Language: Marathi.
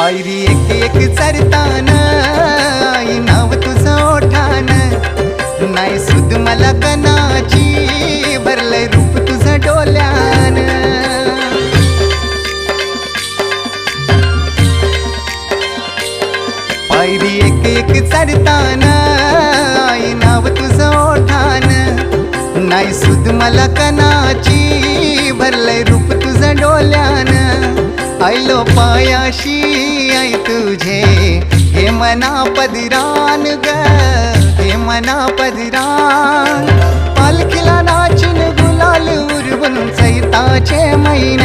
पायरी एक एक चरताना आई नाव तुझं ओठान, नाही सुद मला कणाची भरलंय रूप तुझं डोल्यान. पायरी एक एक चरताना आई नाव तुझं ओठान, नाही सुद मला कणाची भरलंय रूप तुझं डोल्यान. आयलो पायाशी आई तुझे हे मना पदरान ग, हे मना पदरान. पालखीला नाचून गुलाल उरवून चैताचे महिने